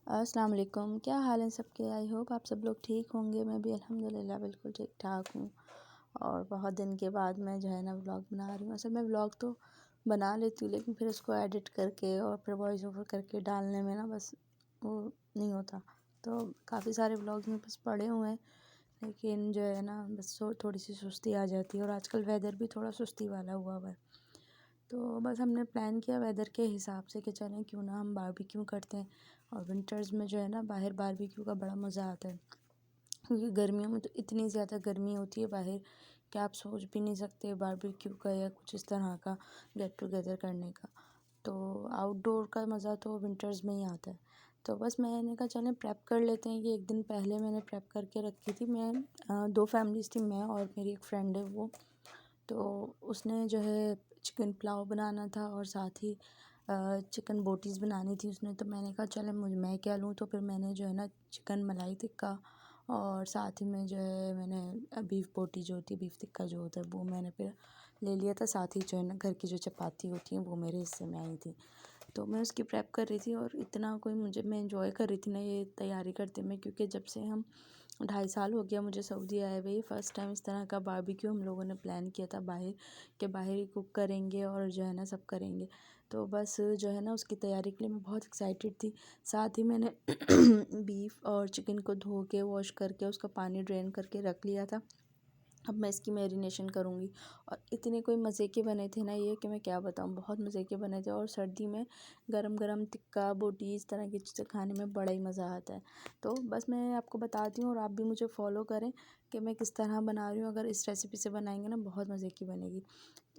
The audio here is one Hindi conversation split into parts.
अस्सलाम वालेकुम। क्या हाल है सबके? आई होप आप सब लोग ठीक होंगे। मैं भी अल्हम्दुलिल्लाह बिल्कुल ठीक ठाक हूँ। और बहुत दिन के बाद मैं जो है ना व्लॉग बना रही हूँ। असल में व्लॉग तो बना लेती हूँ, लेकिन फिर उसको एडिट करके और फिर वॉइस ओवर करके डालने में ना बस वो नहीं होता। तो काफ़ी सारे व्लॉग्स मेरे पास पड़े हुए हैं, लेकिन जो है ना बस थोड़ी सी सुस्ती आ जाती है। और आजकल वेदर भी थोड़ा सुस्ती वाला हुआ हुआ है। तो बस हमने प्लान किया वेदर के हिसाब से कि चलें क्यों ना हम बारबेक्यू करते हैं। और विंटर्स में जो है ना बाहर बारबेक्यू का बड़ा मज़ा आता है, क्योंकि गर्मियों में तो इतनी ज़्यादा गर्मी होती है बाहर कि आप सोच भी नहीं सकते बारबेक्यू का या कुछ इस तरह का गेट टुगेदर करने का। तो आउटडोर का मज़ा तो विंटर्स में ही आता है। तो बस मैंने कहा चलें प्रेप कर लेते हैं। कि एक दिन पहले मैंने प्रेप करके रखी थी। मैं दो फैमिलीज़ थी, मैं और मेरी एक फ्रेंड है वो। तो उसने जो है चिकन पुलाव बनाना था और साथ ही चिकन बोटीज़ बनानी थी उसने। तो मैंने कहा चले मैं क्या लूँ। तो फिर मैंने जो है ना चिकन मलाई टिक्का और साथ ही में जो है मैंने बीफ बोटी जो होती है, बीफ टिक्का जो होता है वो मैंने फिर ले लिया था। साथ ही जो है ना घर की जो चपाती होती हैं वो मेरे हिस्से में आई थी। तो मैं उसकी प्रेप कर रही थी और इतना कोई मैं इंजॉय कर रही थी ना ये तैयारी करते में, क्योंकि जब से हम 2.5 साल हो गया मुझे सऊदी आए हुए। फ़र्स्ट टाइम इस तरह का बारबेक्यू हम लोगों ने प्लान किया था बाहर, कि बाहर ही कुक करेंगे और जो है ना सब करेंगे। तो बस जो है ना उसकी तैयारी के लिए मैं बहुत एक्साइटेड थी। साथ ही मैंने बीफ और चिकन को धो के वॉश करके उसका पानी ड्रेन करके रख लिया था। अब मैं इसकी मैरिनेशन करूँगी। और इतने कोई मज़े के बने थे ना ये कि मैं क्या बताऊँ, बहुत मज़े के बने थे। और सर्दी में गरम गरम टिक्का बोटी इस तरह की चीज़ें खाने में बड़ा ही मज़ा आता है। तो बस मैं आपको बताती हूँ और आप भी मुझे फॉलो करें कि मैं किस तरह बना रही हूँ। अगर इस रेसिपी से बनाएंगे ना बहुत मज़े की बनेगी।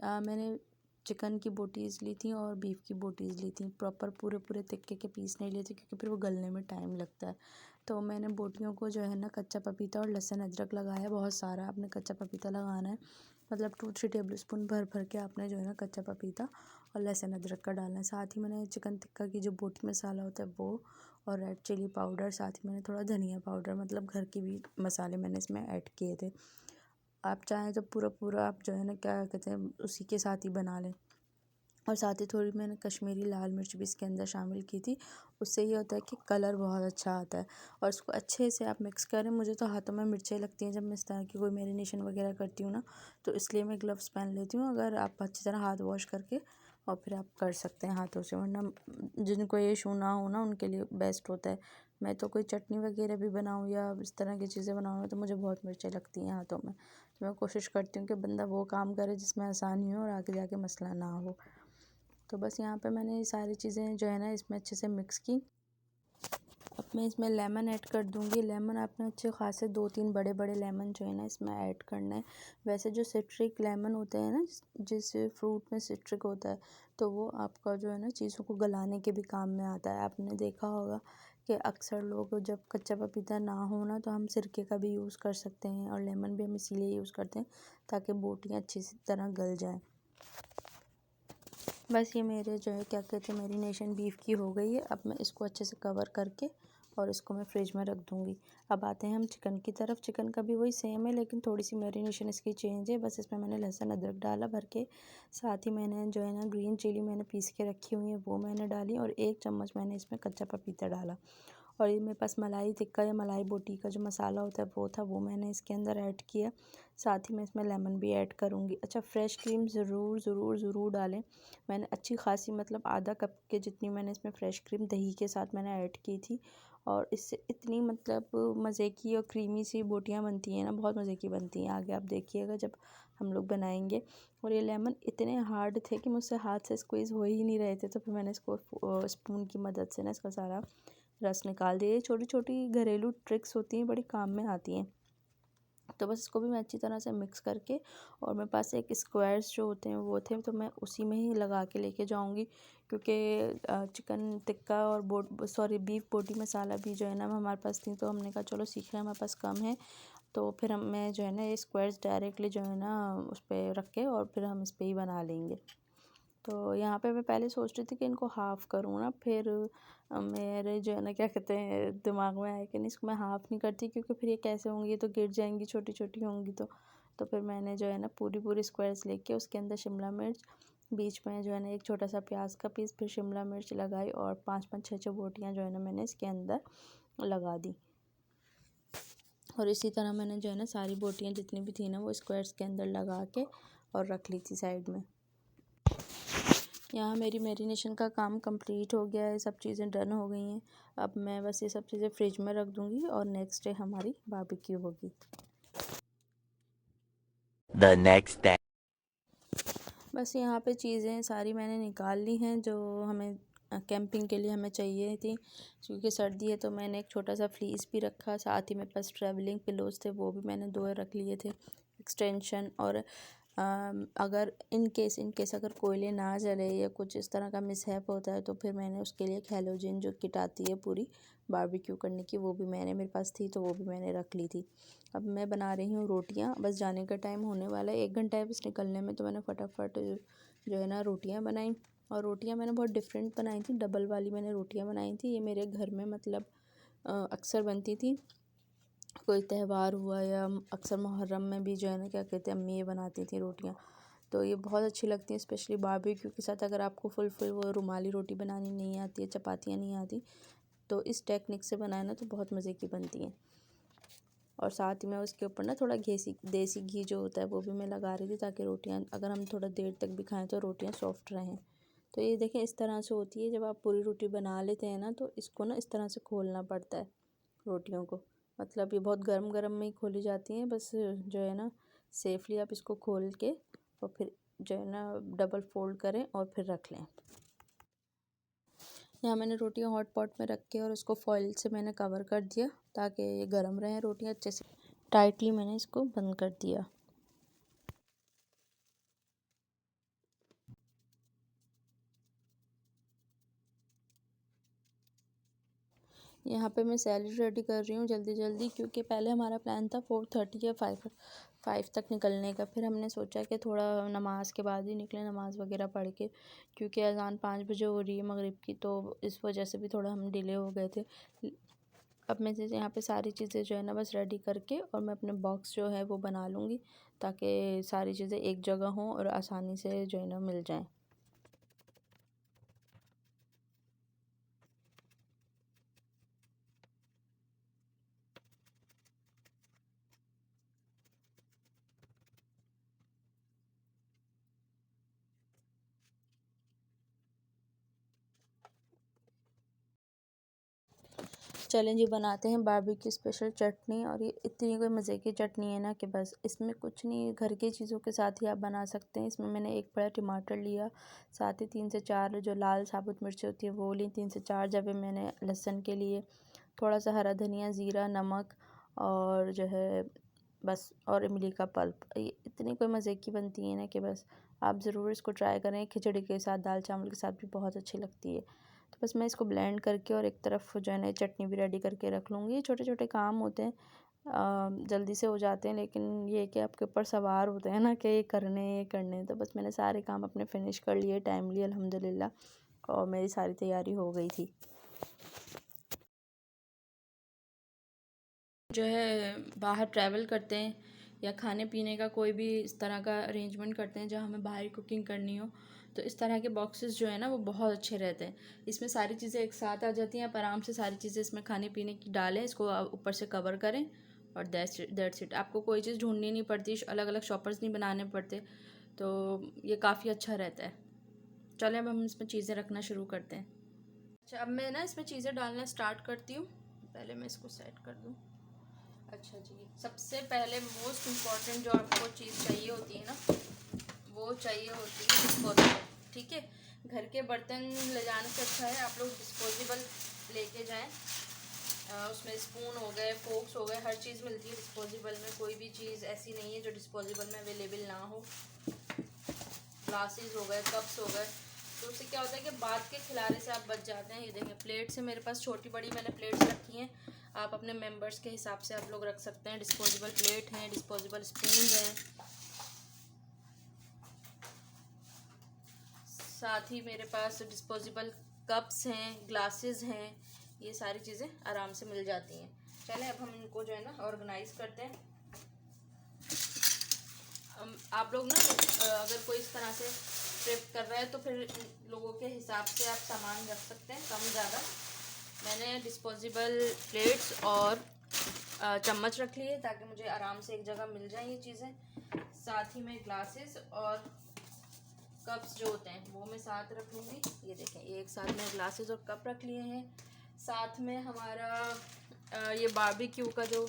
मैंने चिकन की बोटीज़ ली थी और बीफ की बोटीज़ ली थी। प्रॉपर पूरे पूरे तिक्के के पीस नहीं लिए थे, क्योंकि फिर वो गलने में टाइम लगता है। तो मैंने बोटियों को जो है ना कच्चा पपीता और लहसुन अदरक लगाया बहुत सारा। आपने कच्चा पपीता लगाना है, मतलब 2-3 टेबल स्पून भर भर के आपने जो है ना कच्चा पपीता और लहसुन अदरक का डालना है। साथ ही मैंने चिकन टिक्का की जो बोटी मसाला होता है वो और रेड चिली पाउडर, साथ ही मैंने थोड़ा धनिया पाउडर, मतलब घर के भी मसाले मैंने इसमें ऐड किए थे। आप चाहें तो पूरा पूरा आप जो है ना क्या कहते हैं उसी के साथ ही बना लें। और साथ ही थोड़ी मैंने कश्मीरी लाल मिर्च भी इसके अंदर शामिल की थी। उससे ये होता है कि कलर बहुत अच्छा आता है। और इसको अच्छे से आप मिक्स करें। मुझे तो हाथों में मिर्चें लगती हैं जब मैं इस तरह की कोई मैरिनेशन वगैरह करती हूँ ना, तो इसलिए मैं ग्लव्स पहन लेती हूँ। अगर आप अच्छी तरह हाथ वॉश करके और फिर आप कर सकते हैं हाथों से, वरना जिनको ये इशू ना हो ना उनके लिए बेस्ट होता है। मैं तो कोई चटनी वगैरह भी बनाऊँ या इस तरह की चीज़ें बनाऊँ ना, तो मुझे बहुत मिर्चें लगती हैं हाथों में। तो मैं कोशिश करती हूँ कि बंदा वो काम करे जिसमें आसानी हो और आगे जाके मसला ना हो। तो बस यहाँ पे मैंने ये सारी चीज़ें जो है ना इसमें अच्छे से मिक्स की। अब मैं इसमें लेमन ऐड कर दूँगी। लेमन आपने अच्छे खासे 2-3 बड़े बड़े लेमन जो है ना इसमें ऐड करना है। वैसे जो सिट्रिक लेमन होते हैं ना, जिस फ्रूट में सिट्रिक होता है, तो वो आपका जो है ना चीज़ों को गलाने के भी काम में आता है। आपने देखा होगा कि अक्सर लोग जब कच्चा पपीता ना हो ना तो हम सिरके का भी यूज़ कर सकते हैं, और लेमन भी हम इसीलिए यूज़ करते हैं ताकि बोटियाँ अच्छी तरह गल जाएँ। बस ये मेरे जो है क्या कहते हैं मैरिनेशन बीफ की हो गई है। अब मैं इसको अच्छे से कवर करके और इसको मैं फ्रिज में रख दूँगी। अब आते हैं हम चिकन की तरफ। चिकन का भी वही सेम है, लेकिन थोड़ी सी मैरिनेशन इसकी चेंज है। बस इसमें मैंने लहसुन अदरक डाला भर के। साथ ही मैंने जो है ना ग्रीन चिली मैंने पीस के रखी हुई है वो मैंने डाली, और 1 चम्मच मैंने इसमें कच्चा पपीता डाला। और ये मेरे पास मलाई टिक्का या मलाई बोटी का जो मसाला होता है वो था, वो मैंने इसके अंदर ऐड किया। साथ ही मैं इसमें लेमन भी ऐड करूँगी। अच्छा, फ्रेश क्रीम ज़रूर ज़रूर ज़रूर डालें। मैंने अच्छी खासी मतलब आधा कप के जितनी मैंने इसमें फ़्रेश क्रीम दही के साथ मैंने ऐड की थी। और इससे इतनी मतलब मज़े की और क्रीमी सी बोटियाँ बनती हैं ना, बहुत मज़े की बनती हैं। आगे आप देखिएगा जब हम लोग बनाएंगे। और ये लेमन इतने हार्ड थे कि मुझसे हाथ से स्क्वीज़ हो ही नहीं रहे थे, तो फिर मैंने इसको स्पून की मदद से ना इसका सारा रस निकाल दिया। ये छोटी छोटी घरेलू ट्रिक्स होती हैं, बड़ी काम में आती हैं। तो बस इसको भी मैं अच्छी तरह से मिक्स करके, और मेरे पास एक स्क्वायर्स जो होते हैं वो थे, तो मैं उसी में ही लगा के लेके जाऊंगी, क्योंकि चिकन टिक्का और बीफ बोटी मसाला भी जो है ना हमारे पास थी। तो हमने कहा चलो सीख रहे हैं, हमारे पास कम है, तो फिर मैं जो है ना ये स्क्वायर्स डायरेक्टली जो है ना उस पर रख के और फिर हम इस पर ही बना लेंगे। तो यहाँ पे मैं पहले सोच रही थी कि इनको हाफ़ करूँ ना, फिर मेरे जो है ना क्या कहते हैं दिमाग में आया कि नहीं, इसको मैं हाफ़ नहीं करती, क्योंकि फिर ये कैसे होंगी, ये तो गिर जाएंगी छोटी छोटी होंगी। तो फिर मैंने जो है ना पूरी पूरी स्क्वायर्स लेके उसके अंदर शिमला मिर्च बीच में जो है ना एक छोटा सा प्याज का पीस, फिर शिमला मिर्च लगाई और 5-5 6-6 बोटियाँ जो है ना मैंने इसके अंदर लगा दी। और इसी तरह मैंने जो है ना सारी बोटियाँ जितनी भी थी ना वो स्क्वायर्स के अंदर लगा के और रख ली थी साइड में। यहाँ मेरी मैरिनेशन का काम कंप्लीट हो गया है, सब चीज़ें डन हो गई हैं। अब मैं बस ये सब चीज़ें फ्रिज में रख दूँगी और नेक्स्ट डे हमारी बारबेक्यू होगी। The next day. बस यहाँ पे चीज़ें सारी मैंने निकाल ली हैं जो हमें कैंपिंग के लिए हमें चाहिए थी। क्योंकि सर्दी है तो मैंने एक छोटा सा फ्लीस भी रखा, साथ ही मेरे पास ट्रैवलिंग पिलोज़ थे वो भी मैंने 2 रख लिए थे, एक्सटेंशन। और अगर इन केस अगर कोयले ना जले या कुछ इस तरह का मिसहैप होता है तो फिर मैंने उसके लिए एक हैलोजन जो किट आती है पूरी बारबेक्यू करने की, वो भी मेरे पास थी तो वो भी मैंने रख ली थी। अब मैं बना रही हूँ रोटियाँ, बस जाने का टाइम होने वाला है, 1 घंटा है बस निकलने में, तो मैंने फटाफट जो है ना रोटियाँ बनाई। और रोटियाँ मैंने बहुत डिफरेंट बनाई थी, डबल वाली मैंने रोटियाँ बनाई थी। ये मेरे घर में मतलब अक्सर बनती थी, कोई त्यौहार हुआ या अक्सर मुहर्रम में भी जो है ना क्या कहते हैं अम्मी ये बनाती थी रोटियाँ, तो ये बहुत अच्छी लगती हैं स्पेशली बारबेक्यू के साथ। अगर आपको फुल वो रुमाली रोटी बनानी नहीं आती है, चपातियाँ नहीं आती, तो इस टेक्निक से बनाए ना तो बहुत मज़े की बनती हैं। और साथ ही मैं उसके ऊपर ना थोड़ा देसी घी जो होता है वो भी मैं लगा रही थी, ताकि रोटियां अगर हम थोड़ा देर तक भी खाएं तो रोटियां सॉफ्ट रहें। तो ये देखें इस तरह से होती है, जब आप पूरी रोटी बना लेते हैं ना तो इसको ना इस तरह से खोलना पड़ता है रोटियों को। मतलब ये बहुत गर्म गर्म में ही खोली जाती हैं, बस जो है ना सेफली आप इसको खोल के और फिर जो है ना डबल फोल्ड करें और फिर रख लें। यहाँ मैंने रोटियां हॉट पॉट में रख के और उसको फॉइल से मैंने कवर कर दिया ताकि ये गर्म रहें रोटियां अच्छे से। टाइटली मैंने इसको बंद कर दिया। यहाँ पे मैं सैलड रेडी कर रही हूँ जल्दी जल्दी, क्योंकि पहले हमारा प्लान था 4:30 या 5 तक निकलने का। फिर हमने सोचा कि थोड़ा नमाज के बाद ही निकले, नमाज़ वगैरह पढ़ के, क्योंकि अज़ान 5 बजे हो रही है मगरिब की, तो इस वजह से भी थोड़ा हम डिले हो गए थे। अब मैं जैसे यहाँ पे सारी चीज़ें जो है ना बस रेडी करके और मैं अपने बॉक्स जो है वो बना लूँगी, ताकि सारी चीज़ें एक जगह हों और आसानी से जो है ना मिल जाएँ। चलें जी, बनाते हैं बारबेक्यू स्पेशल चटनी। और ये इतनी कोई मज़े की चटनी है ना कि बस इसमें कुछ नहीं, घर की चीज़ों के साथ ही आप बना सकते हैं। इसमें मैंने एक बड़ा टमाटर लिया, साथ ही 3 से 4 जो लाल साबुत मिर्ची होती है वो ली, 3 से 4 जबे मैंने लहसुन के लिए, थोड़ा सा हरा धनिया, ज़ीरा, नमक और जो है बस, और इमली का पल्प। ये इतनी कोई मज़े की बनती है ना कि बस आप ज़रूर इसको ट्राई करें। खिचड़ी के साथ, दाल चावल के साथ भी बहुत अच्छी लगती है। तो बस मैं इसको ब्लेंड करके और एक तरफ जो है ना चटनी भी रेडी करके रख लूँगी। ये छोटे छोटे काम होते हैं, जल्दी से हो जाते हैं, लेकिन ये कि आपके ऊपर सवार होते हैं ना कि ये करने। तो बस मैंने सारे काम अपने फिनिश कर लिए टाइमली अल्हम्दुलिल्लाह, और मेरी सारी तैयारी हो गई थी। जो है बाहर ट्रैवल करते हैं या खाने पीने का कोई भी इस तरह का अरेंजमेंट करते हैं जहाँ हमें बाहर कुकिंग करनी हो, तो इस तरह के बॉक्सेस जो है ना वो बहुत अच्छे रहते हैं। इसमें सारी चीज़ें एक साथ आ जाती हैं, आप आराम से सारी चीज़ें इसमें खाने पीने की डालें, इसको ऊपर से कवर करें और दैट्स इट। आपको कोई चीज़ ढूंढनी नहीं पड़ती, अलग अलग शॉपर्स नहीं बनाने पड़ते, तो ये काफ़ी अच्छा रहता है। चलें अब हम इसमें चीज़ें रखना शुरू करते हैं। अच्छा, अब मैं ना इसमें चीज़ें डालना स्टार्ट करती हूँ। पहले मैं इसको सेट कर दूँ। अच्छा जी, सबसे पहले मोस्ट इम्पॉर्टेंट जो आपको चीज़ चाहिए होती है ना, वो चाहिए होती है डिस्पोजेबल। ठीक है, घर के बर्तन ले जाने से अच्छा है आप लोग डिस्पोजेबल लेके जाएं। उसमें स्पून हो गए, फोक्स हो गए, हर चीज़ मिलती है डिस्पोजेबल में। कोई भी चीज़ ऐसी नहीं है जो डिस्पोजेबल में अवेलेबल ना हो। ग्लासेस हो गए, कप्स हो गए, तो उससे क्या होता है कि बाद के खिलाने से आप बच जाते हैं। ये देखें, प्लेट से मेरे पास छोटी बड़ी मैंने प्लेट्स रखी हैं, आप अपने मेंबर्स के हिसाब से आप लोग रख सकते हैं। डिस्पोजेबल प्लेट हैं, डिस्पोजेबल स्पून हैं, साथ ही मेरे पास डिस्पोजेबल कप्स हैं, ग्लासेस हैं, ये सारी चीज़ें आराम से मिल जाती हैं। चलें अब हम इनको जो है ना ऑर्गेनाइज करते हैं। आप लोग ना अगर कोई इस तरह से ट्रिप कर रहा है तो फिर लोगों के हिसाब से आप सामान रख सकते हैं, कम ज़्यादा। मैंने डिस्पोजेबल प्लेट्स और चम्मच रख लिए ताकि मुझे आराम से एक जगह मिल जाए ये चीज़ें। साथ ही में ग्लासेस और कप्स जो होते हैं वो मैं साथ रख लूँगी। ये देखें, ये एक साथ में ग्लासेस और कप रख लिए हैं। साथ में हमारा ये बारबेक्यू का जो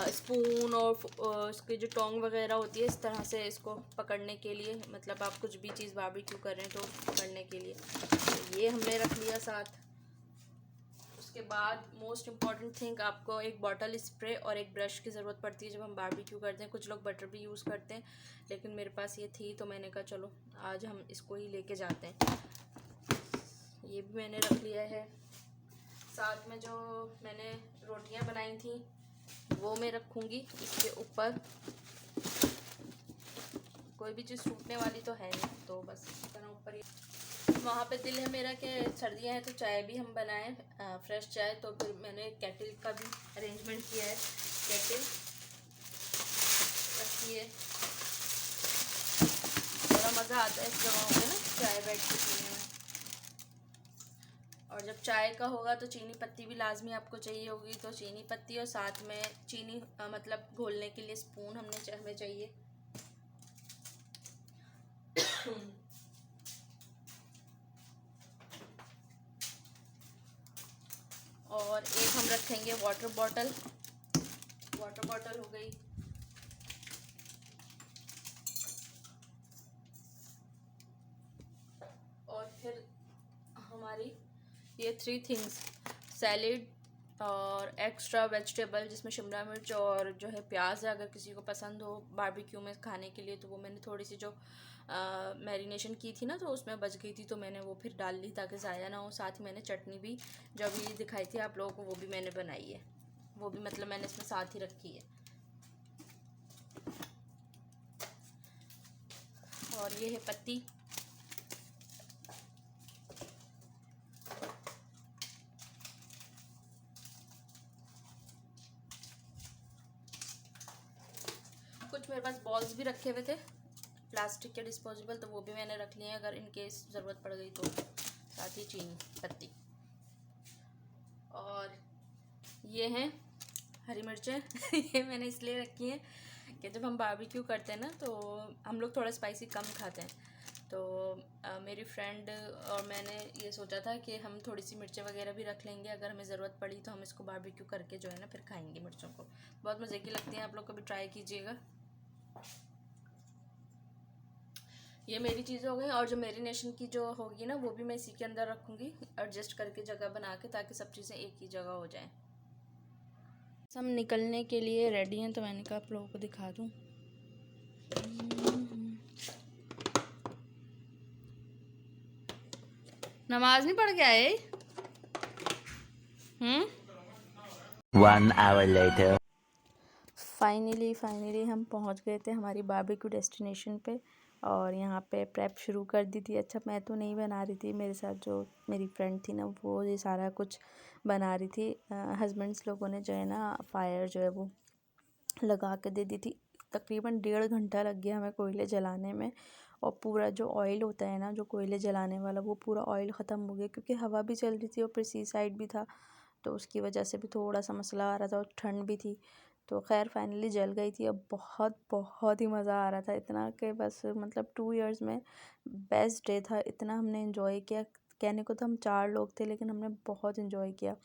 स्पून और इसकी जो टोंग वगैरह होती है, इस तरह से इसको पकड़ने के लिए, मतलब आप कुछ भी चीज़ बारबेक्यू कर रहे हैं तो पकड़ने के लिए, तो ये हमने रख लिया साथ। उसके बाद मोस्ट इम्पॉर्टेंट थिंग, आपको एक बॉटल स्प्रे और एक ब्रश की ज़रूरत पड़ती है जब हम बारबेक्यू करते हैं। कुछ लोग बटर भी यूज़ करते हैं, लेकिन मेरे पास ये थी तो मैंने कहा चलो आज हम इसको ही लेके जाते हैं। ये भी मैंने रख लिया है। साथ में जो मैंने रोटियां बनाई थी वो मैं रखूँगी इसके ऊपर। कोई भी चीज़ टूटने वाली तो है नहीं, तो बस इस तरह ऊपर ही। वहाँ पे दिल है मेरा कि सर्दियाँ हैं तो चाय भी हम बनाएं, फ्रेश चाय। तो फिर मैंने केटल का भी अरेंजमेंट किया है। केटल रखी है, बड़ा मज़ा आता है इस जगहों पे ना चाय बैठ के पीने में। और जब चाय का होगा तो चीनी पत्ती भी लाजमी आपको चाहिए होगी, तो चीनी पत्ती और साथ में चीनी मतलब घोलने के लिए स्पून हमें चाहिए। और एक हम रखेंगे वाटर बॉटल हो गई। और फिर हमारी ये 3 थिंग्स, सैलेड और एक्स्ट्रा वेजिटेबल जिसमें शिमला मिर्च और जो है प्याज है, अगर किसी को पसंद हो बारबेक्यू में खाने के लिए, तो वो मैंने थोड़ी सी जो मैरिनेशन की थी ना तो उसमें बच गई थी तो मैंने वो फिर डाल ली ताकि ज़ाया ना हो। साथ ही मैंने चटनी भी जो अभी दिखाई थी आप लोगों को वो भी मैंने बनाई है, वो भी मतलब मैंने इसमें साथ ही रखी है। और ये है पत्ती, कुछ मेरे पास बॉल्स भी रखे हुए थे प्लास्टिक के डिस्पोजेबल, तो वो भी मैंने रख लिए हैं अगर इन केस ज़रूरत पड़ गई तो। साथ ही चीनी पत्ती, और ये हैं हरी मिर्चें। ये मैंने इसलिए रखी हैं कि जब हम बारबेक्यू करते हैं ना तो हम लोग थोड़ा स्पाइसी कम खाते हैं, तो मेरी फ्रेंड और मैंने ये सोचा था कि हम थोड़ी सी मिर्चें वगैरह भी रख लेंगे, अगर हमें ज़रूरत पड़ी तो हम इसको बारबेक्यू करके जो है ना फिर खाएंगे मिर्चों को। बहुत मज़े की लगती हैं, आप लोग कभी ट्राई कीजिएगा। ये मेरी चीज़ें हो गई, और जो मैरिनेशन की जो होगी ना वो भी मैं इसी के अंदर रखूँगी एडजस्ट करके जगह बना के, ताकि सब चीज़ें एक ही जगह हो जाएं। हम निकलने के लिए रेडी हैं तो मैंने कहा आप लोगों को दिखा दूँ। नमाज नहीं पढ़ के आए? 1 hour later. फाइनली हम पहुंच गए थे हमारी बारबेक्यू डेस्टिनेशन पे, और यहाँ पे प्रेप शुरू कर दी थी। अच्छा, मैं तो नहीं बना रही थी, मेरे साथ जो मेरी फ्रेंड थी ना वो ये सारा कुछ बना रही थी। हस्बैंड्स लोगों ने जो है ना फायर जो है वो लगा के दे दी थी। तकरीबन 1.5 घंटा लग गया हमें कोयले जलाने में, और पूरा जो ऑयल होता है ना जो कोयले जलाने वाला वो पूरा ऑयल ख़त्म हो गया, क्योंकि हवा भी चल रही थी और फिर सी साइड भी था तो उसकी वजह से भी थोड़ा सा मसला आ रहा था, और ठंड भी थी। तो खैर फाइनली जल गई थी। अब बहुत ही मज़ा आ रहा था, इतना कि बस मतलब 2 इयर्स में बेस्ट डे था। इतना हमने इन्जॉय किया, कहने को तो हम 4 लोग थे लेकिन हमने बहुत इन्जॉय किया।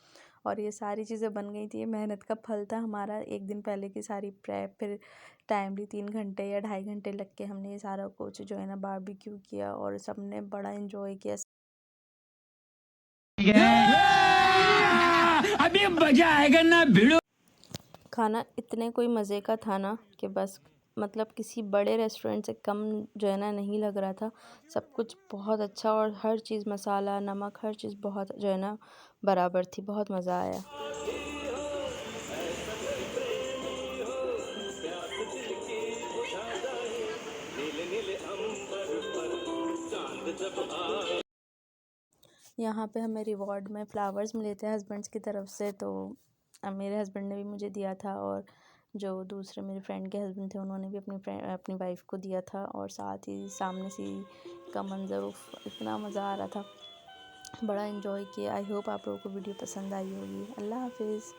और ये सारी चीज़ें बन गई थी, ये मेहनत का फल था हमारा। एक दिन पहले की सारी प्रेप, फिर टाइमली 3 घंटे या 2.5 घंटे लग के हमने ये सारा कुछ जो है ना बारबेक्यू किया, और सब ने बड़ा इन्जॉय किया। अभी मजा आएगा ना भिड़ो। खाना इतने कोई मज़े का था ना कि बस मतलब किसी बड़े रेस्टोरेंट से कम जो है ना नहीं लग रहा था। सब कुछ बहुत अच्छा, और हर चीज़ मसाला नमक हर चीज़ बहुत जो है ना बराबर थी। बहुत मज़ा आया। यहाँ पे हमें रिवॉर्ड में फ़्लावर्स मिले थे हस्बैंड्स की तरफ से, तो मेरे हस्बैंड ने भी मुझे दिया था, और जो दूसरे मेरे फ्रेंड के हस्बैंड थे उन्होंने भी अपनी वाइफ को दिया था, और साथ ही सामने से का मंज़र इतना मज़ा आ रहा था, बड़ा इन्जॉय किया। आई होप आप लोगों को वीडियो पसंद आई होगी। अल्लाह हाफिज़।